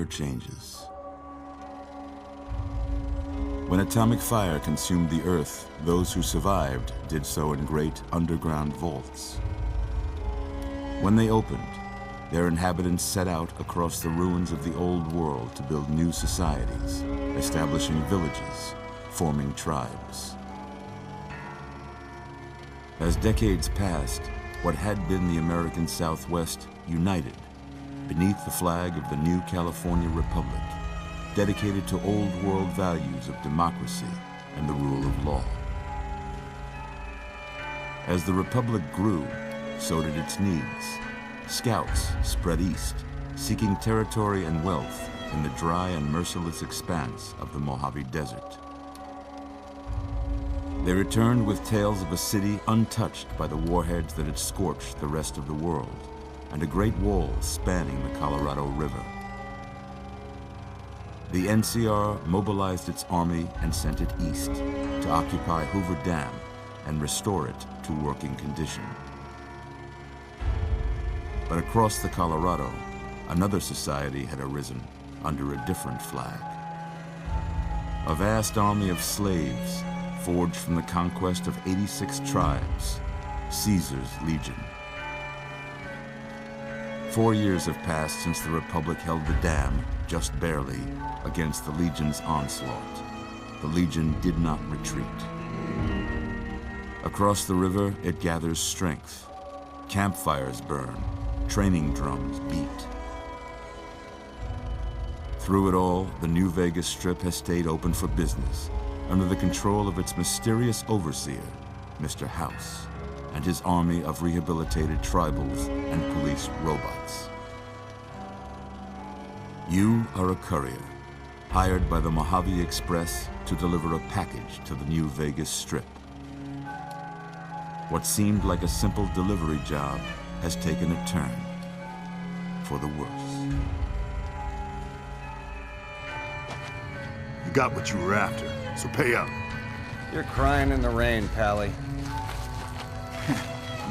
never changes. When atomic fire consumed the Earth, those who survived did so in great underground vaults. When they opened, their inhabitants set out across the ruins of the old world to build new societies, establishing villages, forming tribes. As decades passed, what had been the American Southwest united beneath the flag of the new California Republic, dedicated to old world values of democracy and the rule of law. As the Republic grew, so did its needs. Scouts spread east, seeking territory and wealth in the dry and merciless expanse of the Mojave Desert. They returned with tales of a city untouched by the warheads that had scorched the rest of the world, and a great wall spanning the Colorado River. The NCR mobilized its army and sent it east to occupy Hoover Dam and restore it to working condition. But across the Colorado, another society had arisen under a different flag. A vast army of slaves forged from the conquest of 86 tribes, Caesar's Legion. 4 years have passed since the Republic held the dam, just barely, against the Legion's onslaught. The Legion did not retreat. Across the river, it gathers strength. Campfires burn, training drums beat. Through it all, the New Vegas Strip has stayed open for business, under the control of its mysterious overseer, Mr. House, and his army of rehabilitated tribals and police robots. You are a courier, hired by the Mojave Express to deliver a package to the New Vegas Strip. What seemed like a simple delivery job has taken a turn for the worse. You got what you were after, so pay up. You're crying in the rain, Pally.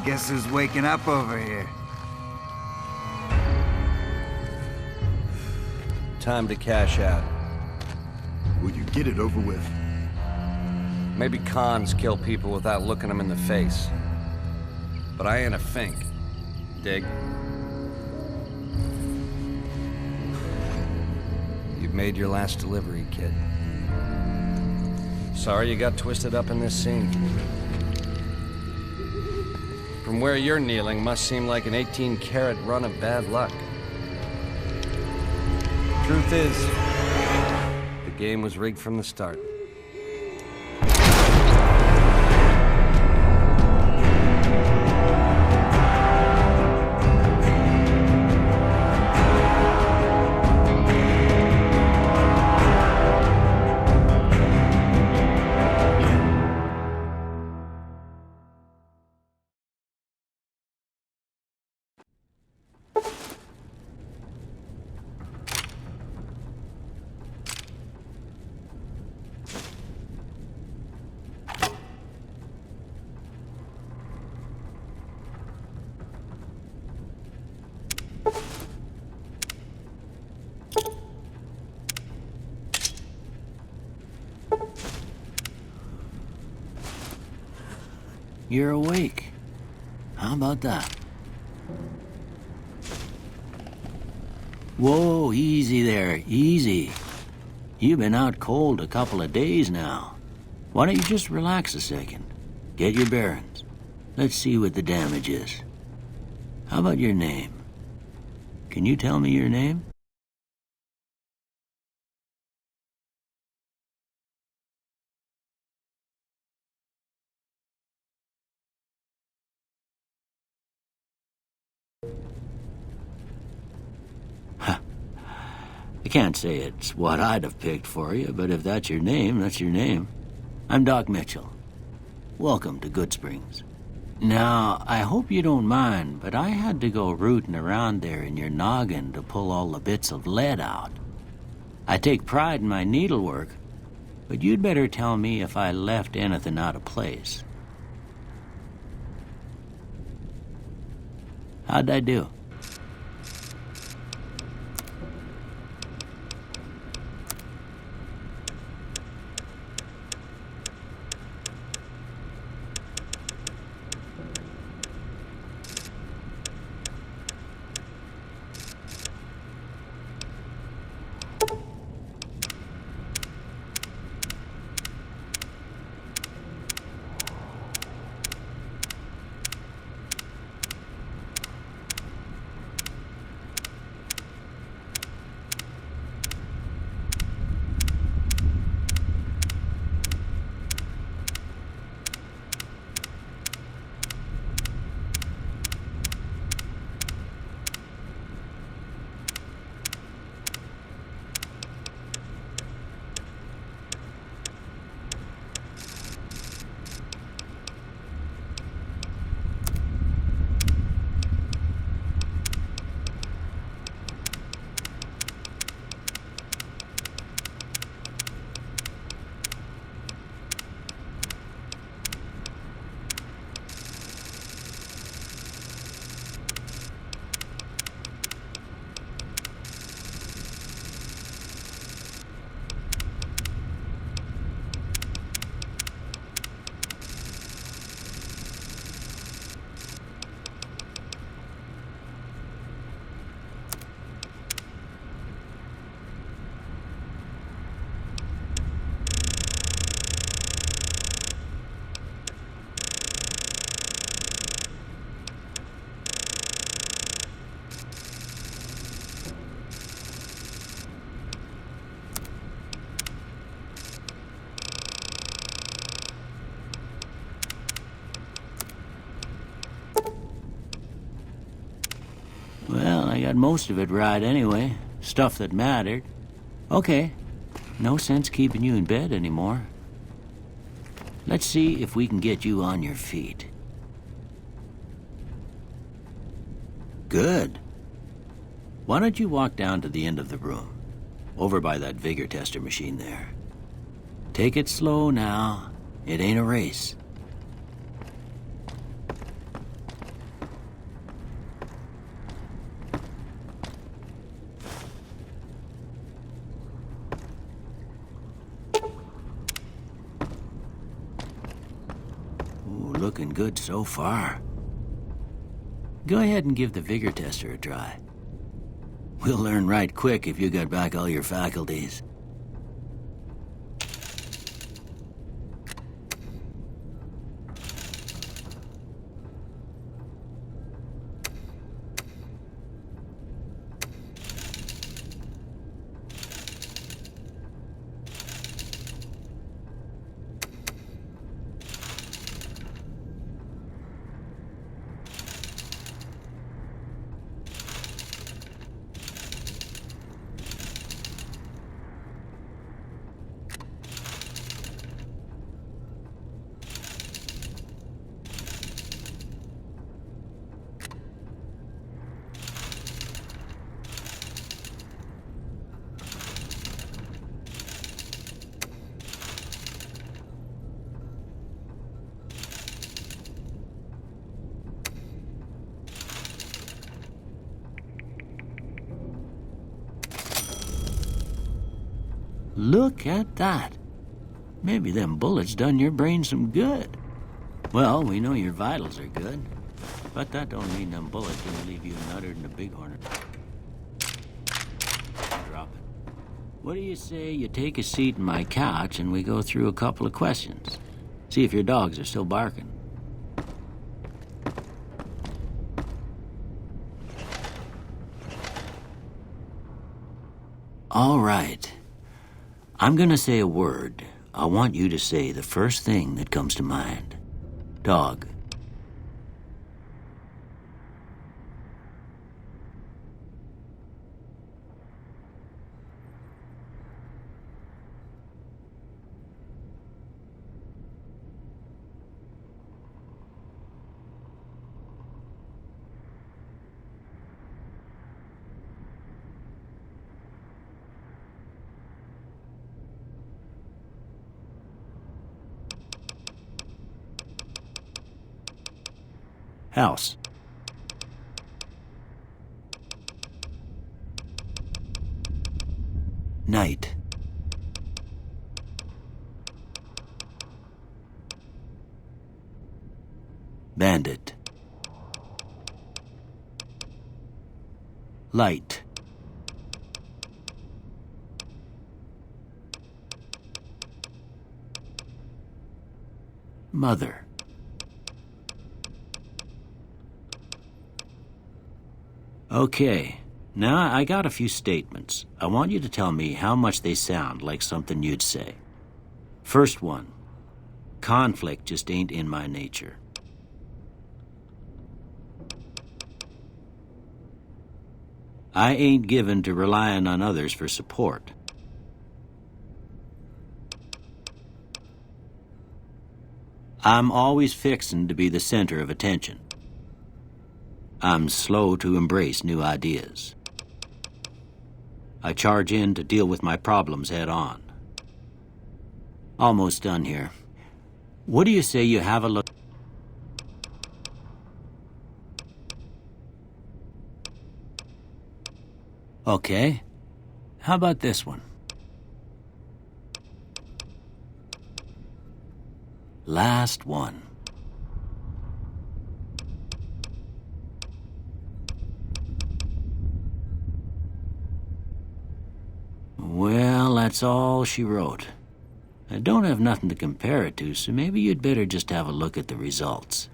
Guess who's waking up over here? Time to cash out. Will you get it over with? Maybe cons kill people without looking them in the face. But I ain't a fink. Dig? You've made your last delivery, kid. Sorry you got twisted up in this scene. From where you're kneeling must seem like an 18-carat run of bad luck. Truth is, the game was rigged from the start. You're awake. How about that? Whoa, easy there, easy. You've been out cold a couple of days now. Why don't you just relax a second? Get your bearings. Let's see what the damage is. How about your name? Can you tell me your name? I can't say it's what I'd have picked for you, but if that's your name, that's your name. I'm Doc Mitchell. Welcome to Goodsprings. Now, I hope you don't mind, but I had to go rooting around there in your noggin to pull all the bits of lead out. I take pride in my needlework, but you'd better tell me if I left anything out of place. How'd I do? got most of it right anyway. Stuff that mattered. Okay, no sense keeping you in bed anymore. Let's see if we can get you on your feet. Good. Why don't you walk down to the end of the room, over by that vigor tester machine there. Take it slow now. It ain't a race. Ooh, looking good so far. Go ahead and give the vigor tester a try. We'll learn right quick if you got back all your faculties. Look at that. Maybe them bullets done your brain some good. Well, we know your vitals are good, but that don't mean them bullets didn't leave you nuttered in a bighorn. Drop it. What do you say you take a seat in my couch and we go through a couple of questions? See if your dogs are still barking. All right. I'm gonna say a word. I want you to say the first thing that comes to mind. Dog. House. Night. Bandit. Light. Mother. Okay, now I got a few statements. I want you to tell me how much they sound like something you'd say. First one, conflict just ain't in my nature. I ain't given to relying on others for support. I'm always fixin' to be the center of attention. I'm slow to embrace new ideas. I charge in to deal with my problems head on. Almost done here. What do you say you have a look? Okay. How about this one? Last one. Well, that's all she wrote. I don't have nothing to compare it to, so maybe you'd better just have a look at the results.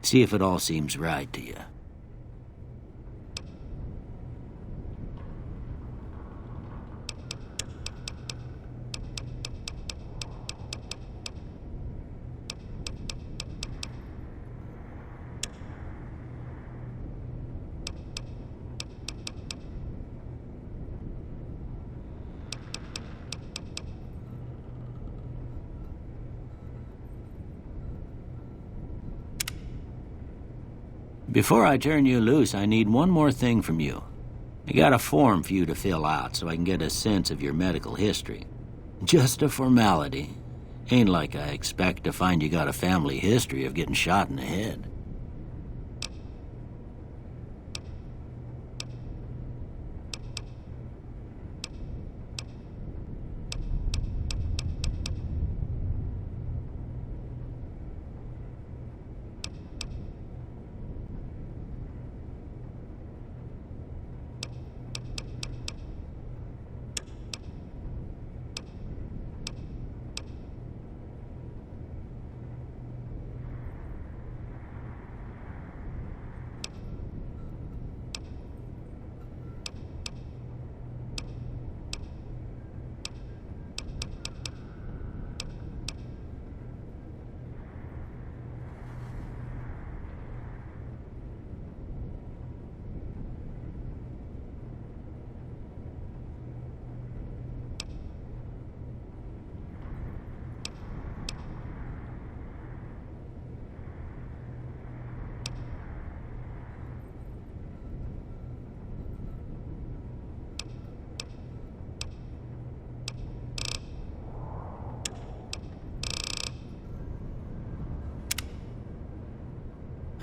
See if it all seems right to you. Before I turn you loose, I need one more thing from you. I got a form for you to fill out so I can get a sense of your medical history. Just a formality. Ain't like I expect to find you got a family history of getting shot in the head.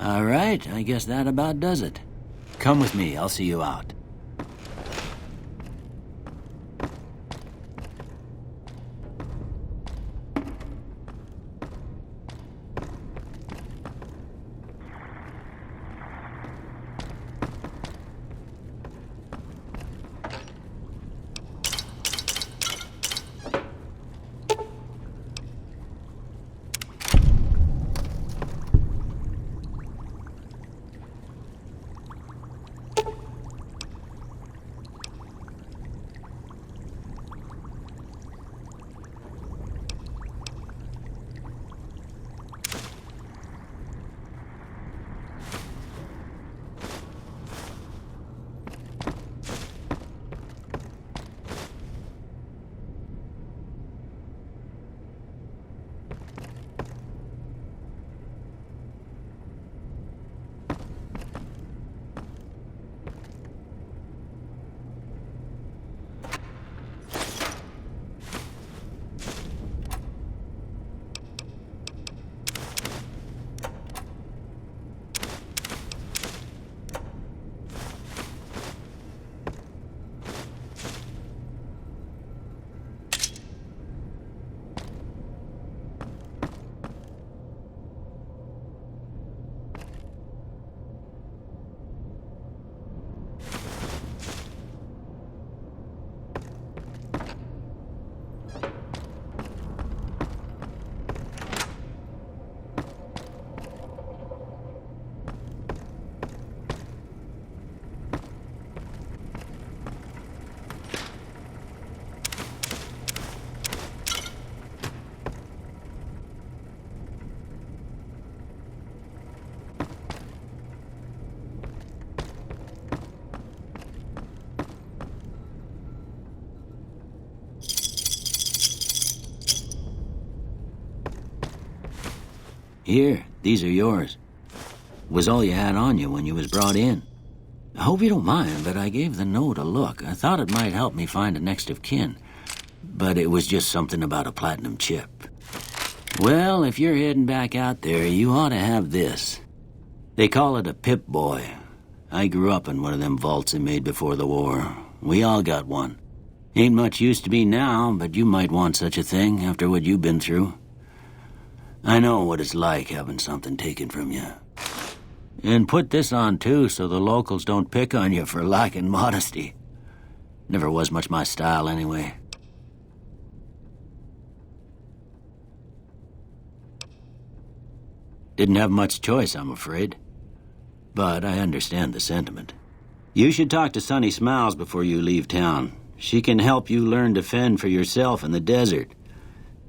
All right, I guess that about does it. Come with me, I'll see you out. Here, these are yours. Was all you had on you when you was brought in. I hope you don't mind, but I gave the note a look. I thought it might help me find a next of kin. But it was just something about a platinum chip. Well, if you're heading back out there, you ought to have this. They call it a Pip-Boy. I grew up in one of them vaults they made before the war. We all got one. Ain't much use to me now, but you might want such a thing after what you've been through. I know what it's like having something taken from you. And put this on, too, so the locals don't pick on you for lacking modesty. Never was much my style, anyway. Didn't have much choice, I'm afraid. But I understand the sentiment. You should talk to Sonny Smiles before you leave town. She can help you learn to fend for yourself in the desert.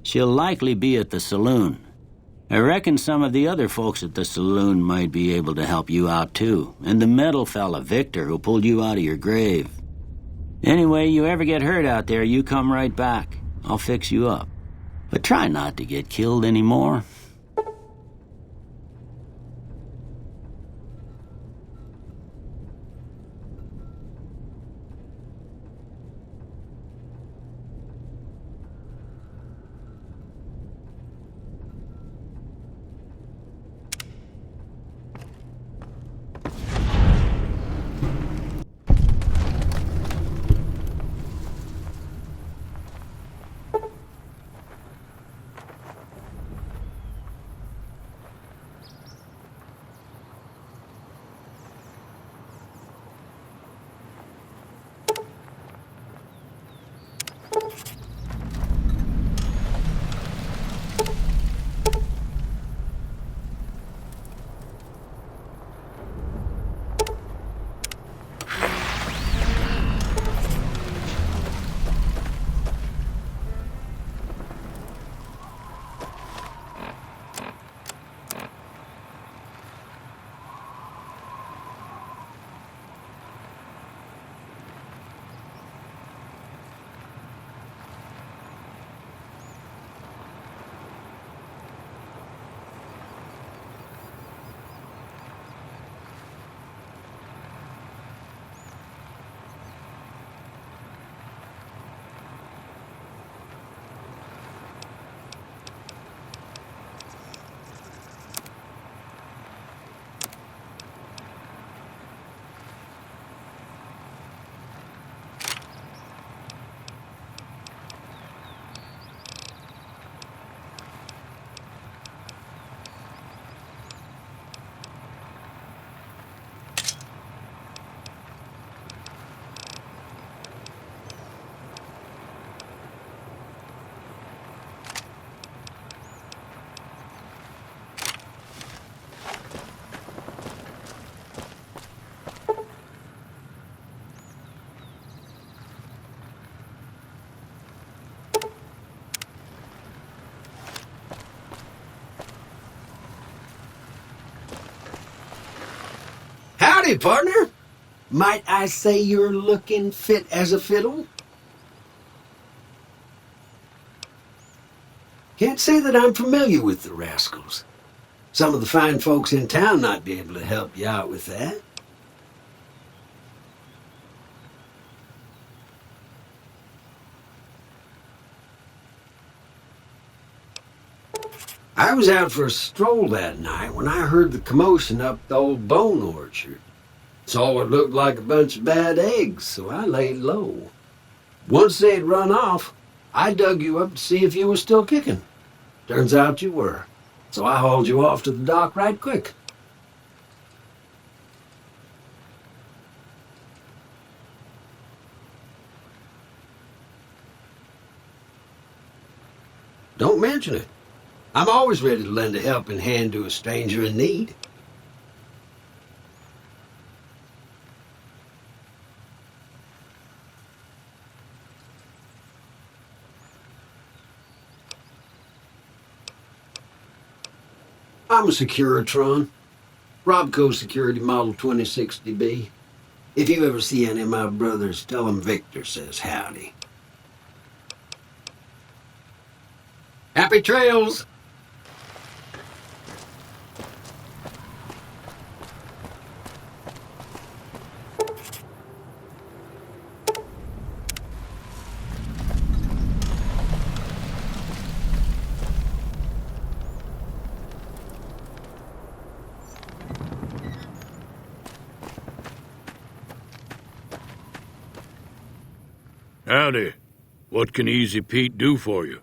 She'll likely be at the saloon. I reckon some of the other folks at the saloon might be able to help you out, too. And the metal fella, Victor, who pulled you out of your grave. Anyway, you ever get hurt out there, you come right back. I'll fix you up. But try not to get killed anymore. Howdy, partner. Might I say you're looking fit as a fiddle? Can't say that I'm familiar with the rascals. Some of the fine folks in town might be able to help you out with that. I was out for a stroll that night when I heard the commotion up the old bone orchard. Saw what looked like a bunch of bad eggs, so I laid low. Once they'd run off, I dug you up to see if you were still kicking. Turns out you were, so I hauled you off to the dock right quick. Don't mention it. I'm always ready to lend a helping hand to a stranger in need. I'm a Securitron. Robco Security Model 2060B. If you ever see any of my brothers, tell them Victor says howdy. Happy trails! Howdy. What can Easy Pete do for you?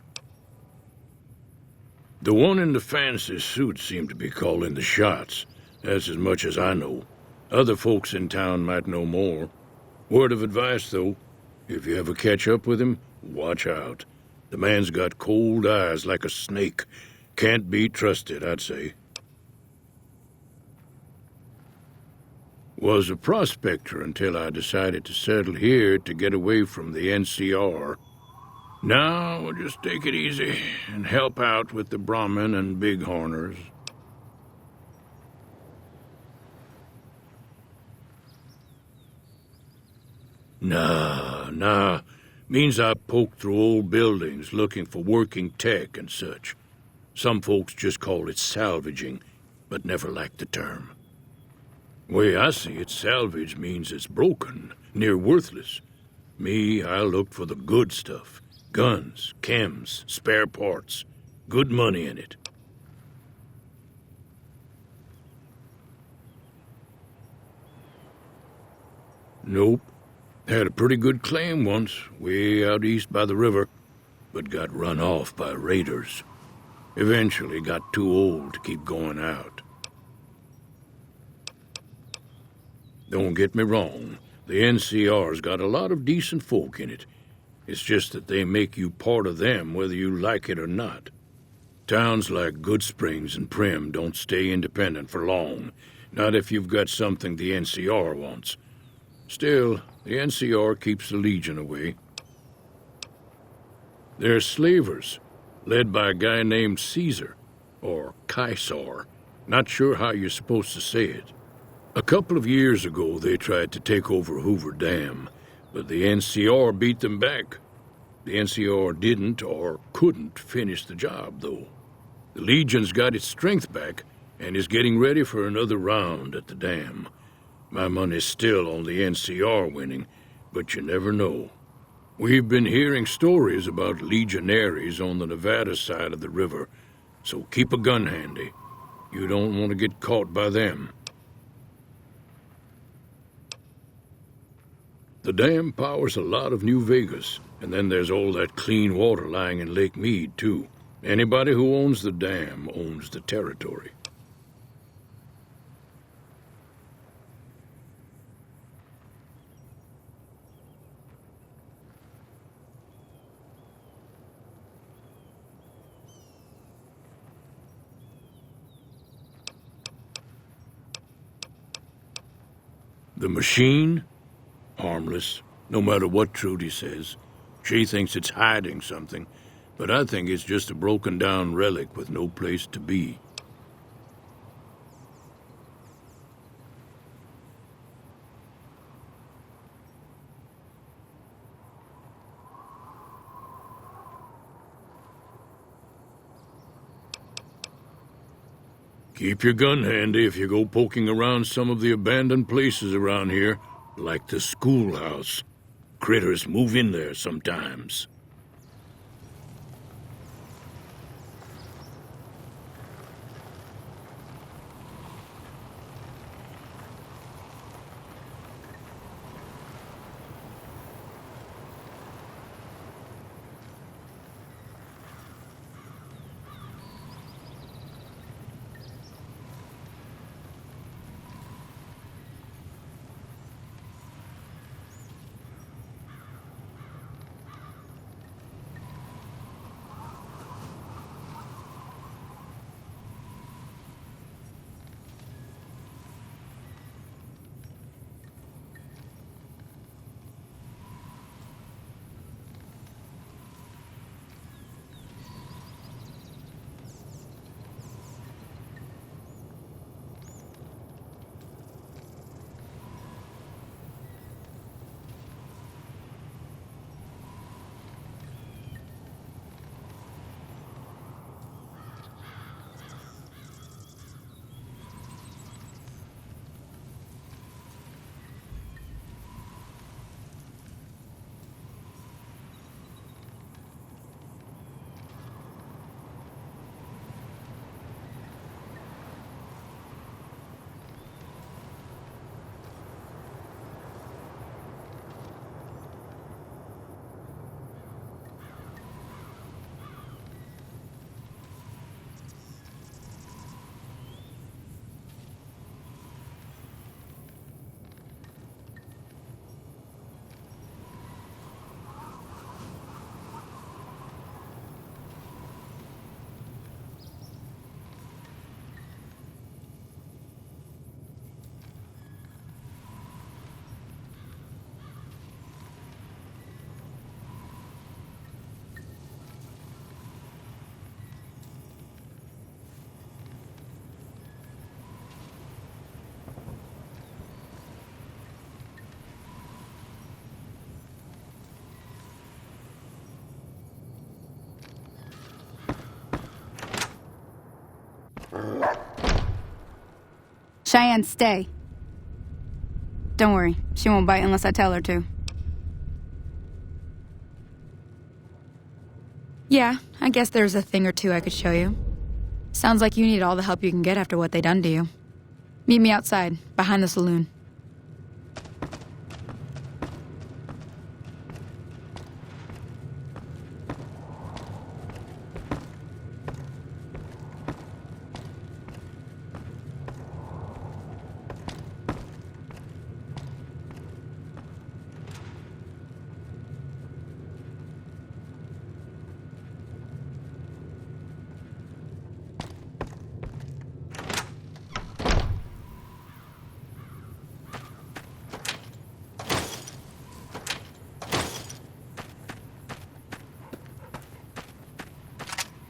The one in the fancy suit seemed to be calling the shots. That's as much as I know. Other folks in town might know more. Word of advice, though. If you ever catch up with him, watch out. The man's got cold eyes like a snake. Can't be trusted, I'd say. Was a prospector until I decided to settle here to get away from the NCR. Now, we'll just take it easy and help out with the Brahmin and Bighorners. Nah. Means I poke through old buildings looking for working tech and such. Some folks just call it salvaging, but never liked the term. Way I see it, salvage means it's broken, near worthless. Me, I look for the good stuff. Guns, chems, spare parts. Good money in it. Nope. Had a pretty good claim once, way out east by the river, but got run off by raiders. Eventually got too old to keep going out. Don't get me wrong, the NCR's got a lot of decent folk in it. It's just that they make you part of them whether you like it or not. Towns like Goodsprings and Primm don't stay independent for long, not if you've got something the NCR wants. Still, the NCR keeps the Legion away. They're slavers, led by a guy named Caesar, or Caesar. Not sure how you're supposed to say it. A couple of years ago, they tried to take over Hoover Dam, but the NCR beat them back. The NCR didn't or couldn't finish the job, though. The Legion's got its strength back and is getting ready for another round at the dam. My money's still on the NCR winning, but you never know. We've been hearing stories about legionaries on the Nevada side of the river, so keep a gun handy. You don't want to get caught by them. The dam powers a lot of New Vegas, and then there's all that clean water lying in Lake Mead, too. Anybody who owns the dam owns the territory. The machine? Harmless, no matter what Trudy says. She thinks it's hiding something, but I think it's just a broken-down relic with no place to be. Keep your gun handy if you go poking around some of the abandoned places around here, like the schoolhouse. Critters move in there sometimes. Cheyenne, stay. Don't worry, she won't bite unless I tell her to. Yeah, I guess there's a thing or two I could show you. Sounds like you need all the help you can get after what they done to you. Meet me outside, behind the saloon.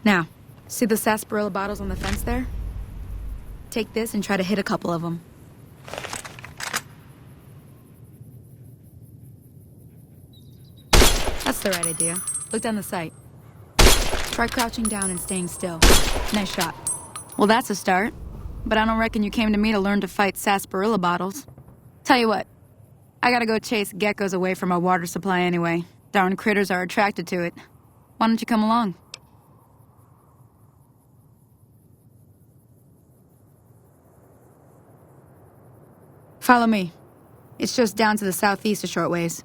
Now, see the sarsaparilla bottles on the fence there? Take this and try to hit a couple of them. That's the right idea. Look down the sight. Try crouching down and staying still. Nice shot. Well, that's a start. But I don't reckon you came to me to learn to fight sarsaparilla bottles. Tell you what, I gotta go chase geckos away from our water supply anyway. Darn critters are attracted to it. Why don't you come along? Follow me. It's just down to the southeast a short ways.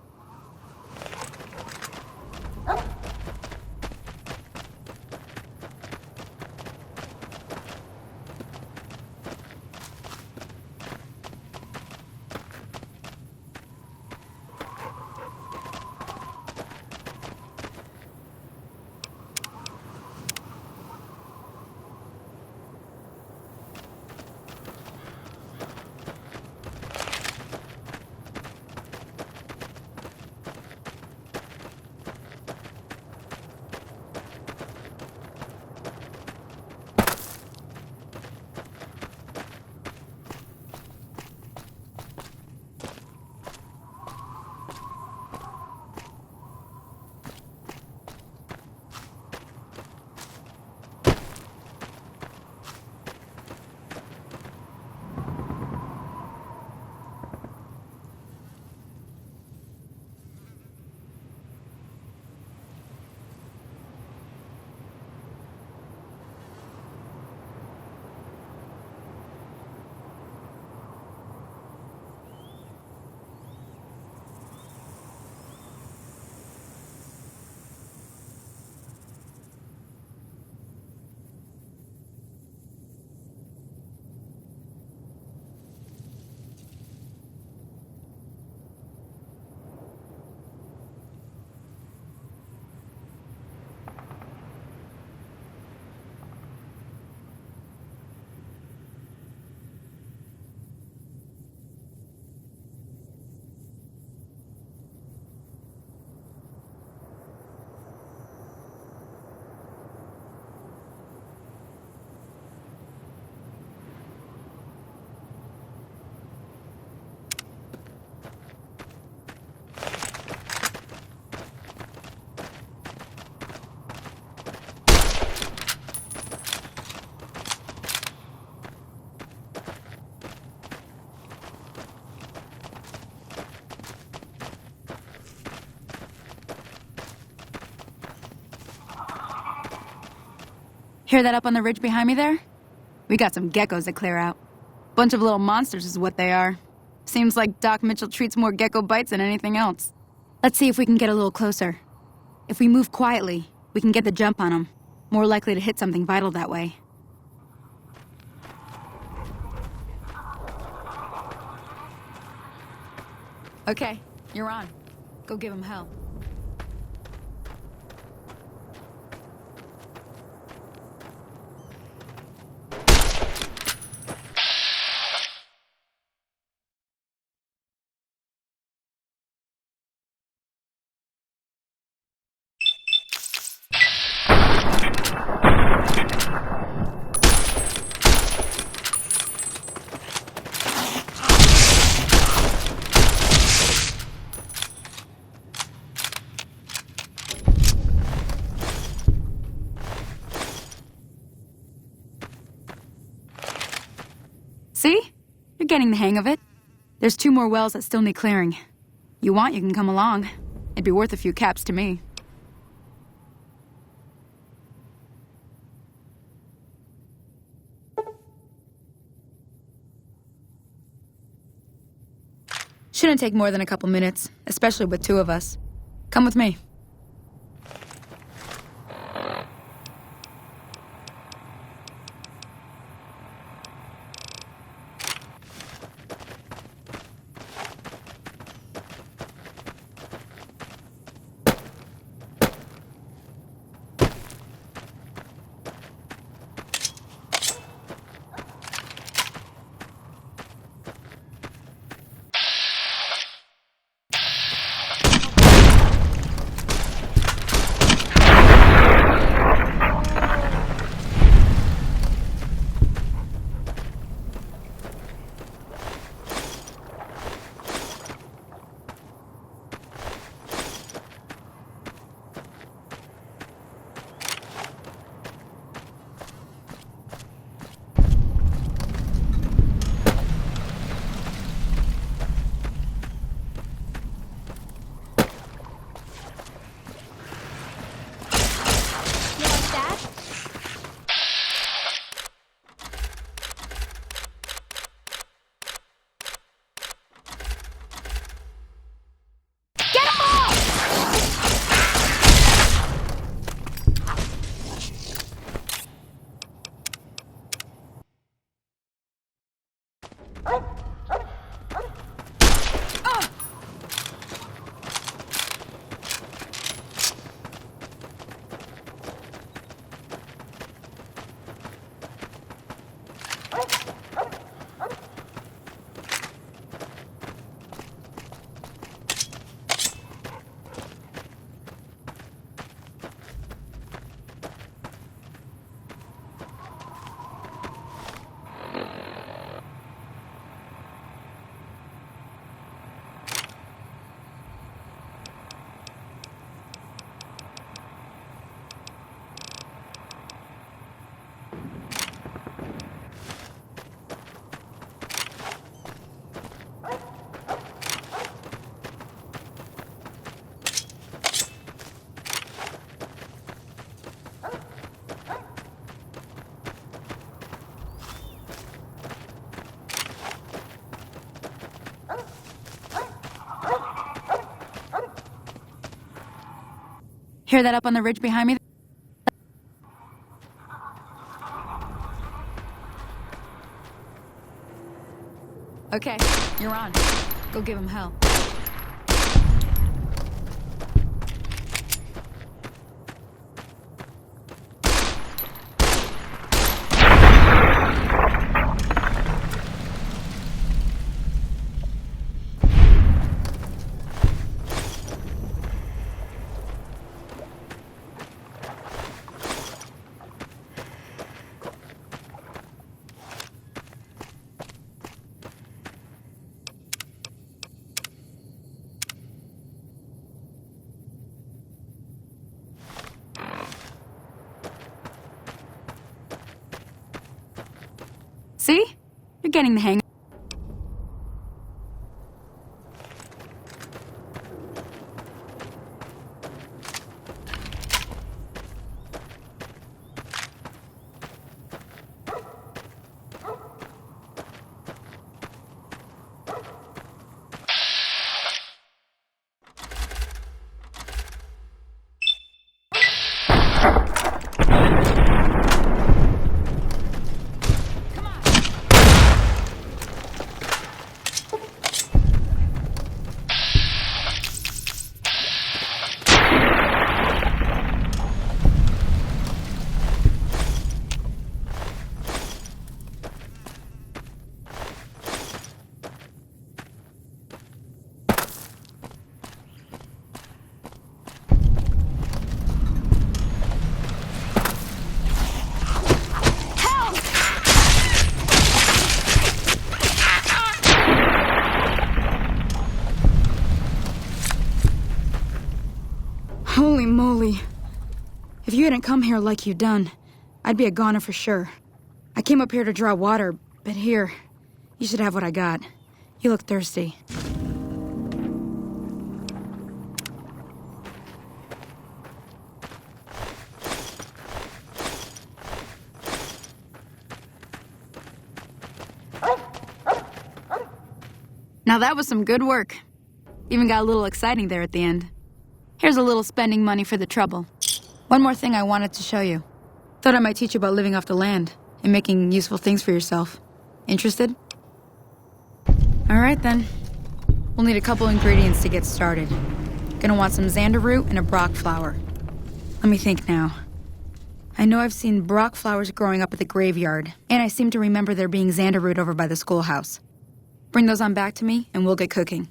Hear that up on the ridge behind me there? We got some geckos to clear out. Bunch of little monsters is what they are. Seems like Doc Mitchell treats more gecko bites than anything else. Let's see if we can get a little closer. If we move quietly, we can get the jump on them. More likely to hit something vital that way. Okay, you're on. Go give him hell. See? You're getting the hang of it. There's 2 more wells that still need clearing. You want, you can come along. It'd be worth a few caps to me. Shouldn't take more than a couple minutes, especially with 2 of us. Come with me. Hear that up on the ridge behind me? Okay, you're on. Go give him hell. See? You're getting the hang. Holy moly. If you hadn't come here like you done, I'd be a goner for sure. I came up here to draw water, but here, you should have what I got. You look thirsty. Now that was some good work. Even got a little exciting there at the end. Here's a little spending money for the trouble. One more thing I wanted to show you. Thought I might teach you about living off the land and making useful things for yourself. Interested? All right then. We'll need a couple ingredients to get started. Gonna want some xander root and a brock flower. Let me think now. I know I've seen brock flowers growing up at the graveyard, and I seem to remember there being xander root over by the schoolhouse. Bring those on back to me, and we'll get cooking.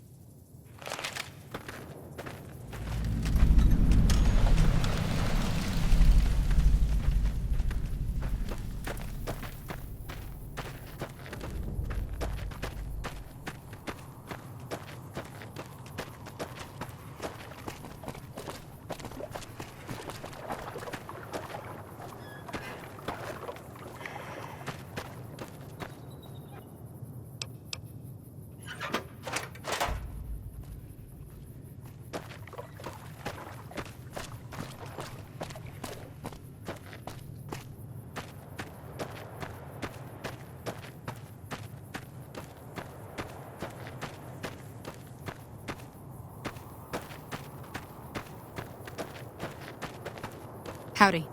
Howdy.